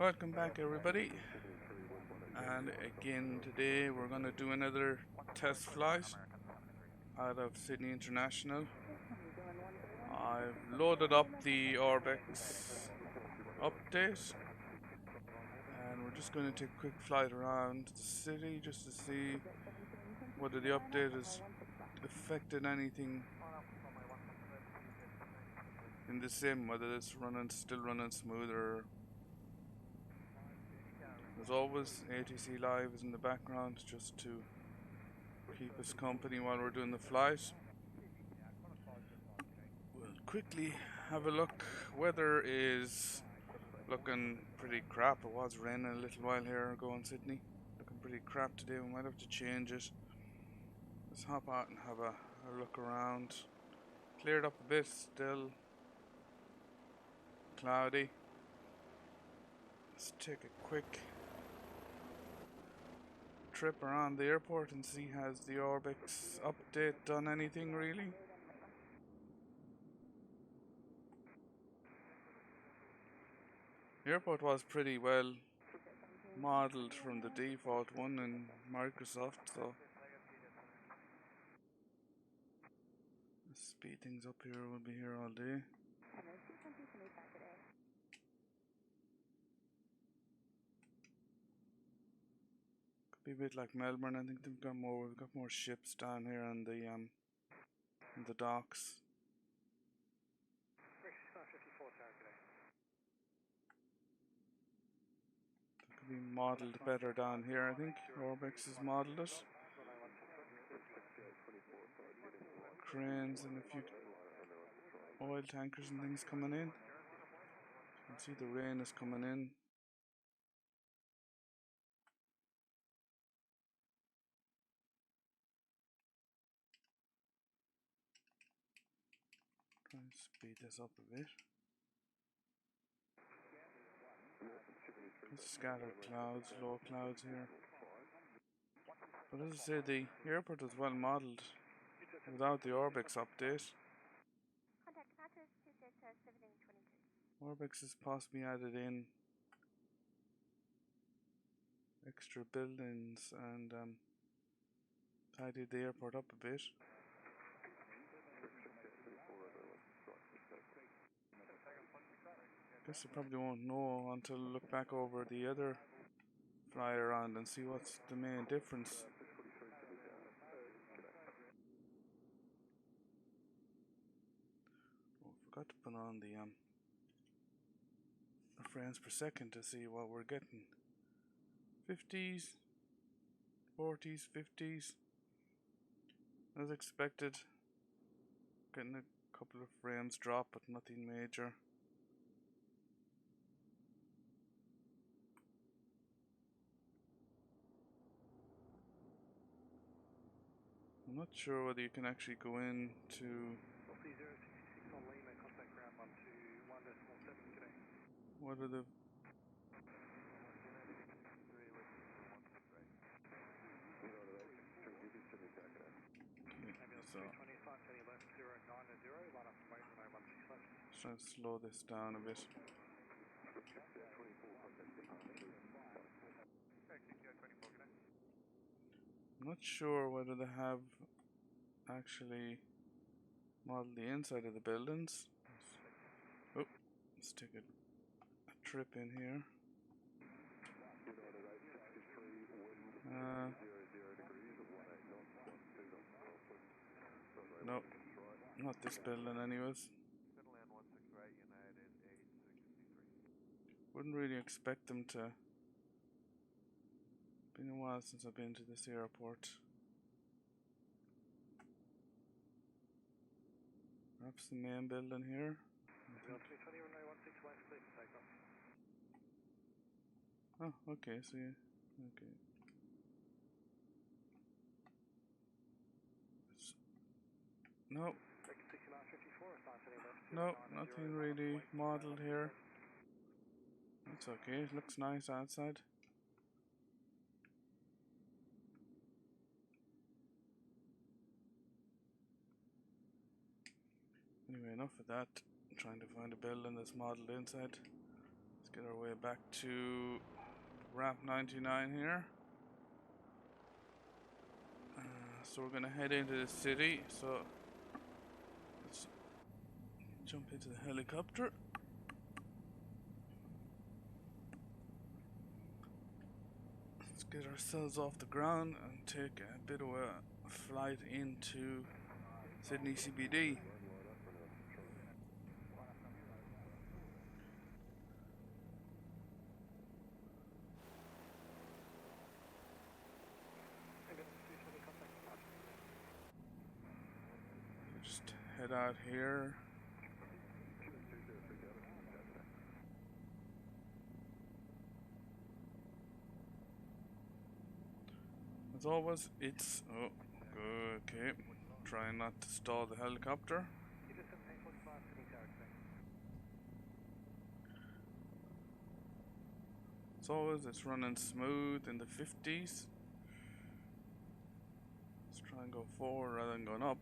Welcome back everybody, and again today we're going to do another test flight out of Sydney International. I've loaded up the Orbx update and we're just going to take a quick flight around the city just to see whether the update has affected anything in the sim, whether it's still running smoother. As always, ATC Live is in the background just to keep us company while we're doing the flight. We'll quickly have a look. Weather is looking pretty crap. It was raining a little while here ago in Sydney. Looking pretty crap today. We might have to change it. Let's hop out and have a look around. Cleared up a bit, still cloudy. Let's take a quick trip around the airport and see has the Orbx update done anything really. The airport was pretty well modeled from the default one in Microsoft, so let's speed things up here. We'll be here all day. Could be a bit like Melbourne. I think we've got more ships down here on the docks. Be modeled better down here, I think. Orbx has modeled it. Cranes and a few oil tankers and things coming in. You can see the rain is coming in. Try and speed this up a bit. Scattered clouds, low clouds here. But as I say, the airport was well modelled without the Orbx update. Orbx has possibly added in extra buildings and tidied the airport up a bit. Guess I probably won't know until I look back over the other fly around and see what's the main difference. Oh, forgot to put on the frames per second to see what we're getting. 50s, 40s, 50s. As expected, getting a couple of frames drop, but nothing major. I'm not sure whether you can actually go into what are the try to slow this down a bit. I'm not sure whether they have actually modeled the inside of the buildings. Oh, let's take a trip in here. No, not this building anyways. Wouldn't really expect them to. Been a while since I've been to this airport. Perhaps the main building here. Oh, okay, so yeah, okay. No. No, nothing really modeled here. That's okay, it looks nice outside. Anyway, enough of that. I'm trying to find a building that's modeled inside. Let's Get our way back to ramp 99 here. So we're gonna head into the city. So let's jump into the helicopter. Let's get ourselves off the ground and take a bit of a flight into Sydney CBD. Just head out here. As always, it's okay. Trying not to stall the helicopter. As always, it's running smooth in the 50s. Let's try and go forward rather than going up.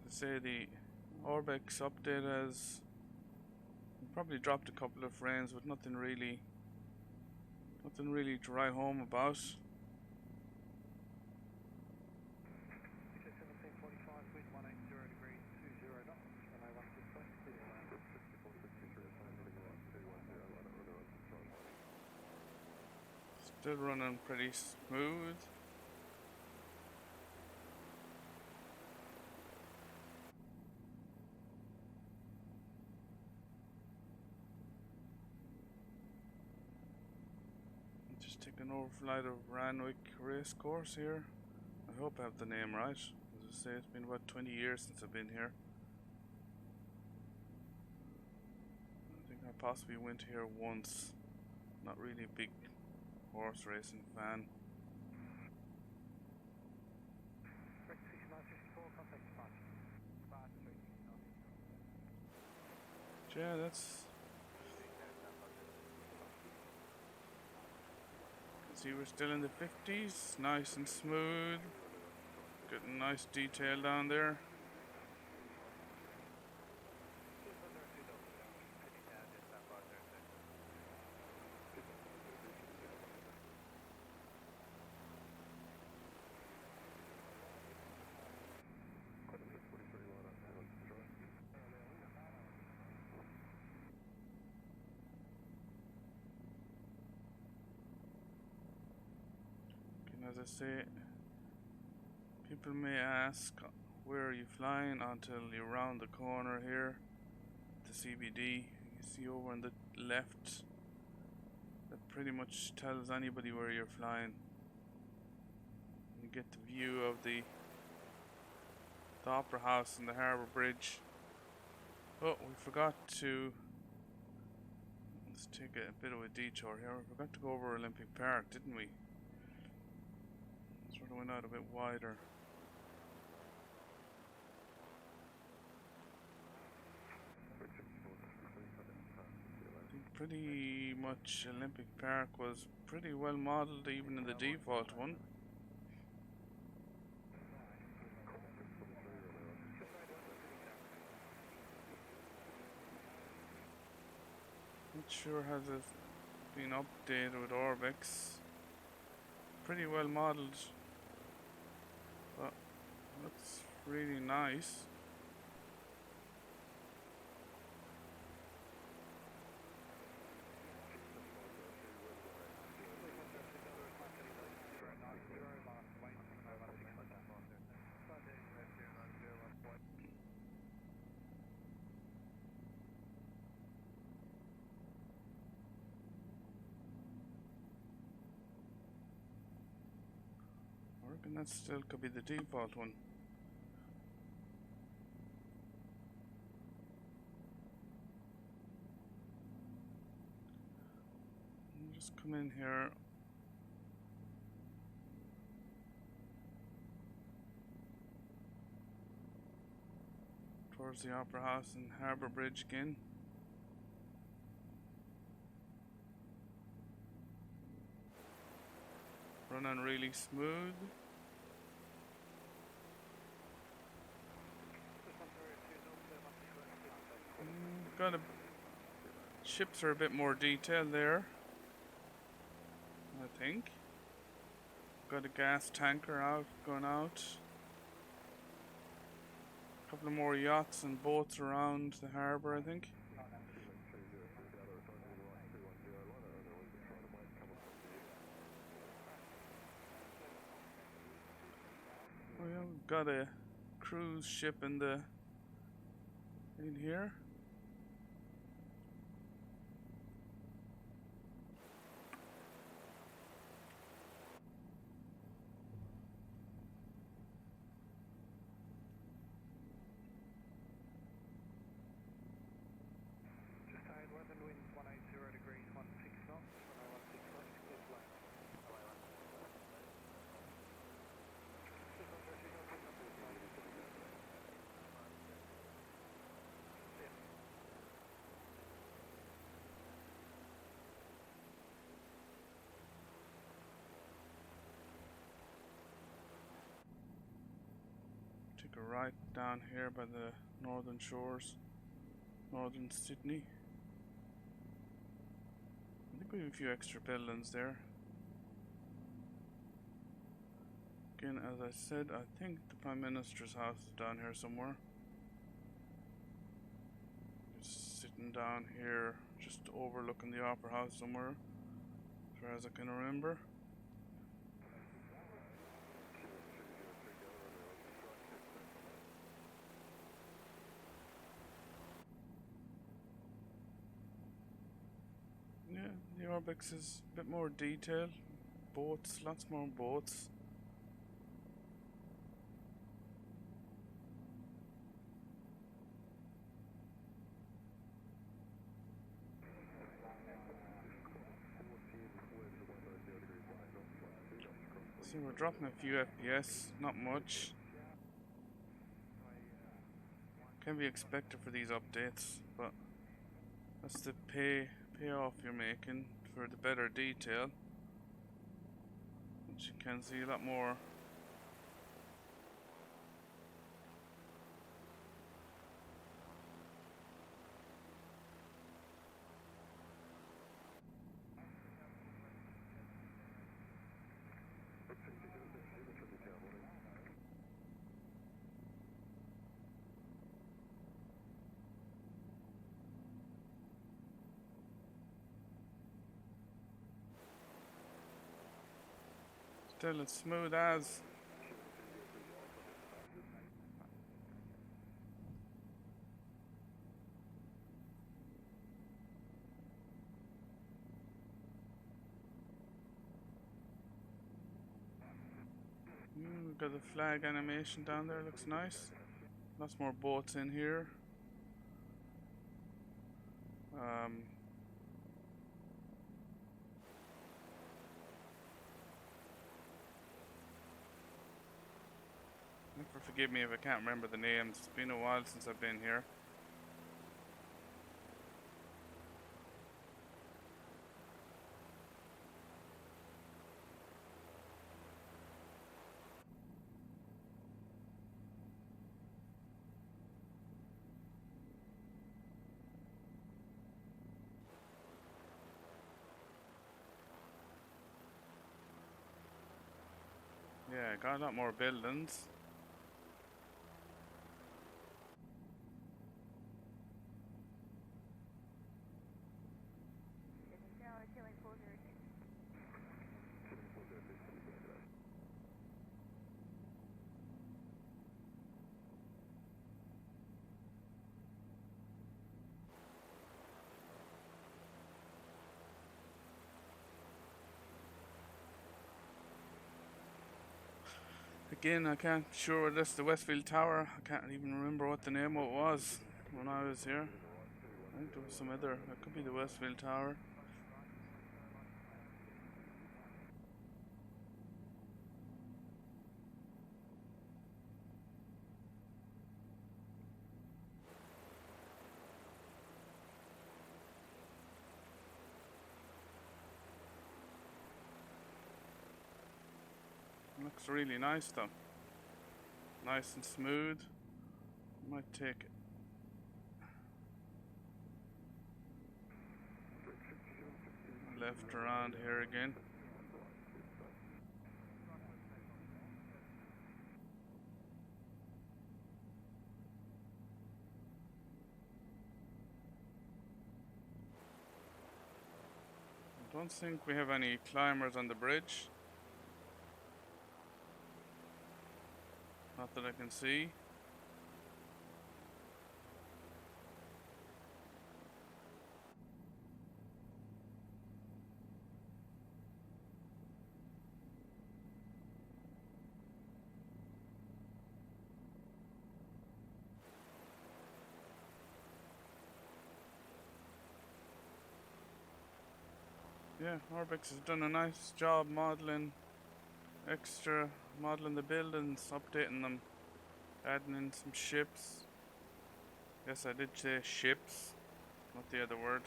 Say the Orbx update has probably dropped a couple of frames, but nothing really to write home about. Still running pretty smooth. Just take an overflight of Ranwick race course here. I hope I have the name right. As I say, it's been about 20 years since I've been here. I think I possibly went here once. Not really a big horse racing fan. Yeah, that's... See, we're still in the 50s, nice and smooth. Getting nice detail down there. As I say, people may ask, where are you flying, until you round the corner here, the CBD. You see over on the left, that pretty much tells anybody where you're flying. You get the view of the Opera House and the Harbour Bridge. Oh, we forgot to, let's take a bit of a detour here. We forgot to go over Olympic Park, didn't we? Sort of went out a bit wider. I think pretty much Olympic Park was pretty well modelled even in the default one. Not sure has it been updated with Orbx. Pretty well modelled. But looks really nice. I reckon that still could be the default one. Just come in here. Towards the Opera House and Harbour Bridge again. running really smooth. Got a ships are a bit more detailed there, I think. Got a gas tanker out, going out. A couple of more yachts and boats around the harbour, I think. Oh yeah, we've got a cruise ship in here. Take a right down here by the northern shores, northern Sydney. I think we have a few extra buildings there. Again, as I said, I think the Prime Minister's house is down here somewhere. Just sitting down here, just overlooking the Opera House somewhere, as far as I can remember. Yeah, the Orbx is a bit more detailed. Boats, lots more boats. See, we're dropping a few FPS, not much. Can be expected for these updates, but that's the payoff you're making for the better detail. Which you can see a lot more. Still as smooth as. We've got the flag animation down there, looks nice. Lots more boats in here. Forgive me if I can't remember the names. It's been a while since I've been here. Yeah, got a lot more buildings. Again, I can't sure that's the Westfield Tower. I can't even remember what the name of it was when I was here. I think there was some other. It could be the Westfield Tower. looks really nice though. Nice and smooth. Might take left around here again. I don't think we have any climbers on the bridge. Not that I can see. Yeah, Orbx has done a nice job modeling the buildings, updating them, adding in some ships. Yes, I did say ships, not the other word.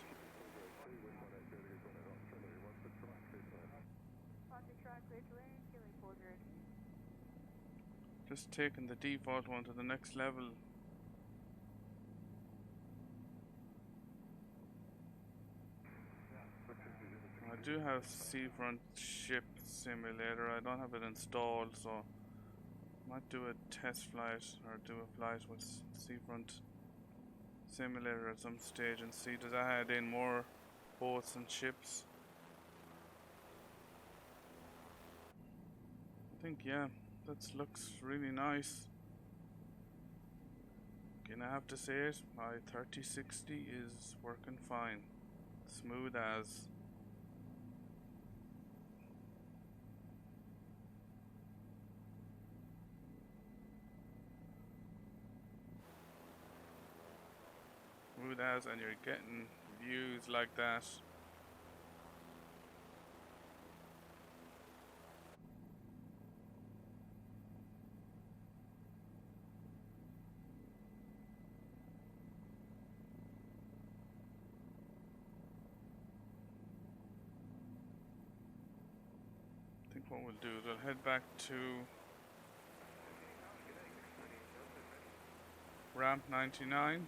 Just taking the default one to the next level. I do have Seafront Ship Simulator. I don't have it installed, so might do a test flight or do a flight with Seafront Simulator at some stage and see does that add in more boats and ships. I think yeah, that looks really nice. Again, I have to say it, my 3060 is working fine, smooth as. Smooth as, and you're getting views like that. I think what we'll do is we'll head back to ramp 99.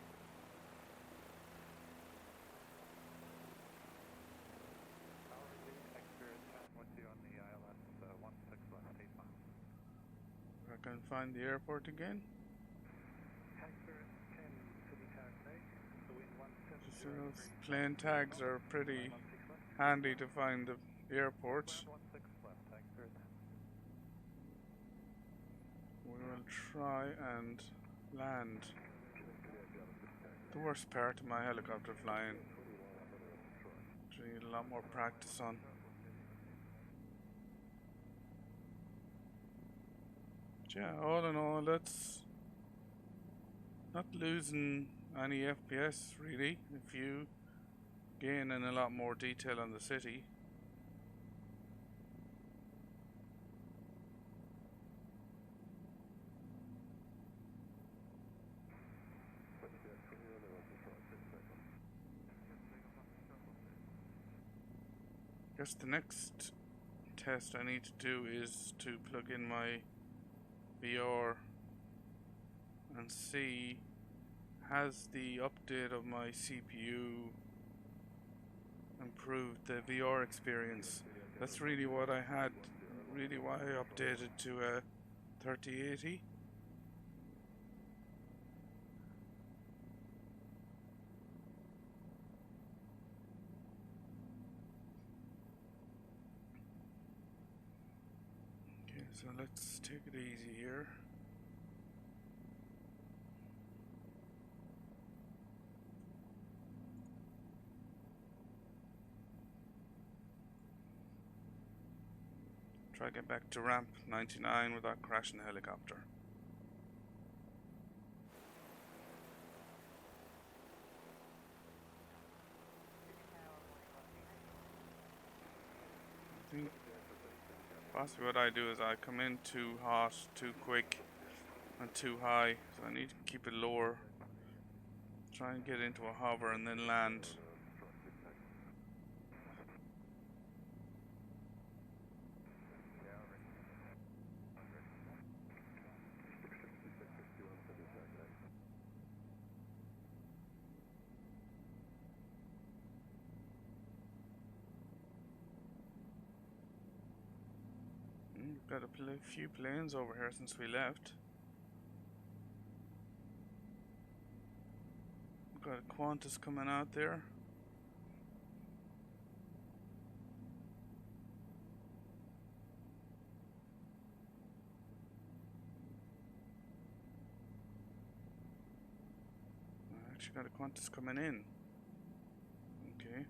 I can find the airport again. Just so those plane tags are pretty handy to find the airport. We will try and land. The worst part of my helicopter flying, which I need a lot more practice on. But yeah, all in all, that's not losing any FPS really, if you gain in a lot more detail on the city. I guess the next test I need to do is to plug in my VR and see, has the update of my CPU improved the VR experience. That's really what I had, really why I updated to a 3080. Okay, so let's take it easy here. Try to get back to ramp 99 without crashing the helicopter. I think possibly what I do is I come in too hot, too quick, and too high, so I need to keep it lower. Try and get into a hover and then land. We've got a few planes over here since we left. We've got a Qantas coming out there. I actually got a Qantas coming in. Okay.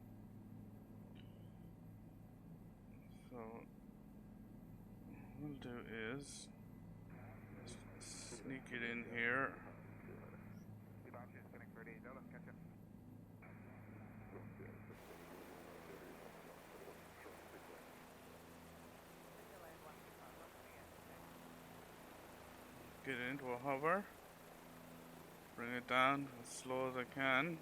So what we'll do is sneak it in here. Get it into a hover. Bring it down as slow as I can.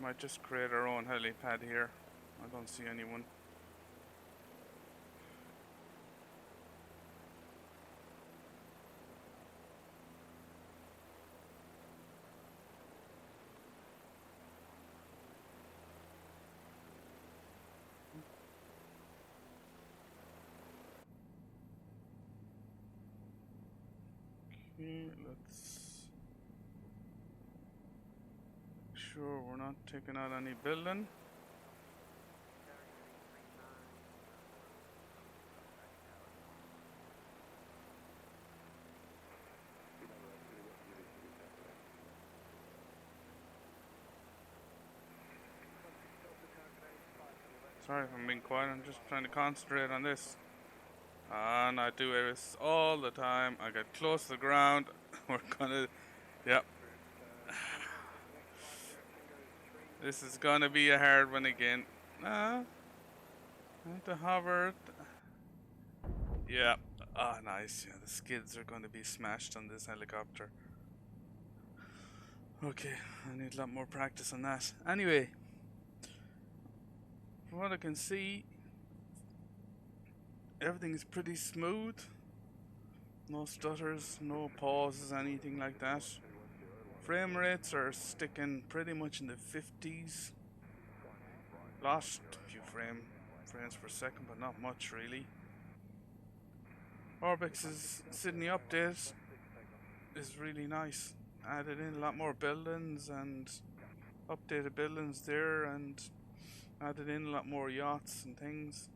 Might just create our own helipad here. I don't see anyone. Okay, let's make sure we're not taking out any building. Sorry if I'm being quiet, I'm just trying to concentrate on this. And I do this all the time. I get close to the ground. We're gonna, yep. This is gonna be a hard one again. I have to hover. Yeah. Ah, nice. Yeah, the skids are gonna be smashed on this helicopter. Okay, I need a lot more practice on that. Anyway, from what I can see, everything is pretty smooth. No stutters, no pauses, anything like that. Frame rates are sticking pretty much in the 50s. Lost a few frames per second, but not much really. Orbx's Sydney update is really nice. Added in a lot more buildings and updated buildings there, and added in a lot more yachts and things.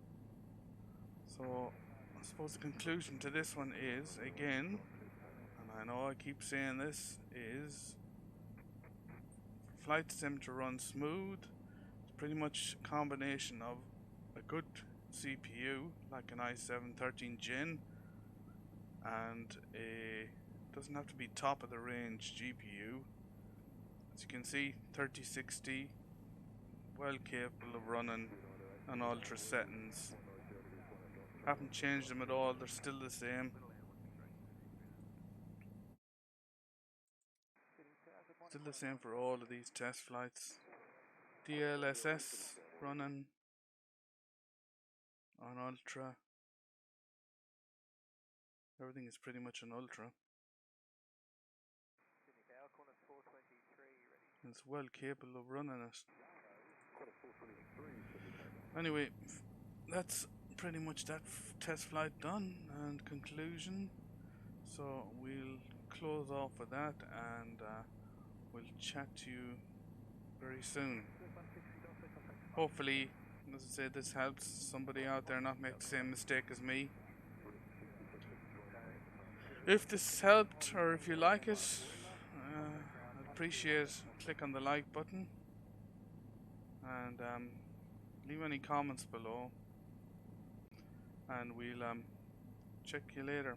So I suppose the conclusion to this one is, again, and I know I keep saying this, is flight sim to run smooth. It's pretty much a combination of a good CPU like an i7 13 Gen and a, doesn't have to be top of the range GPU. As you can see, 3060, well capable of running on ultra settings. Haven't changed them at all, they're still the same. Still the same for all of these test flights. DLSS running on ultra. Everything is pretty much on ultra. It's well capable of running it. Anyway, that's pretty much that test flight done and conclusion. So we'll close off with that, and we'll chat to you very soon. Hopefully, as I say, this helps somebody out there not make the same mistake as me. If this helped, or if you like it, I'd appreciate click on the like button and leave any comments below, and we'll check you later.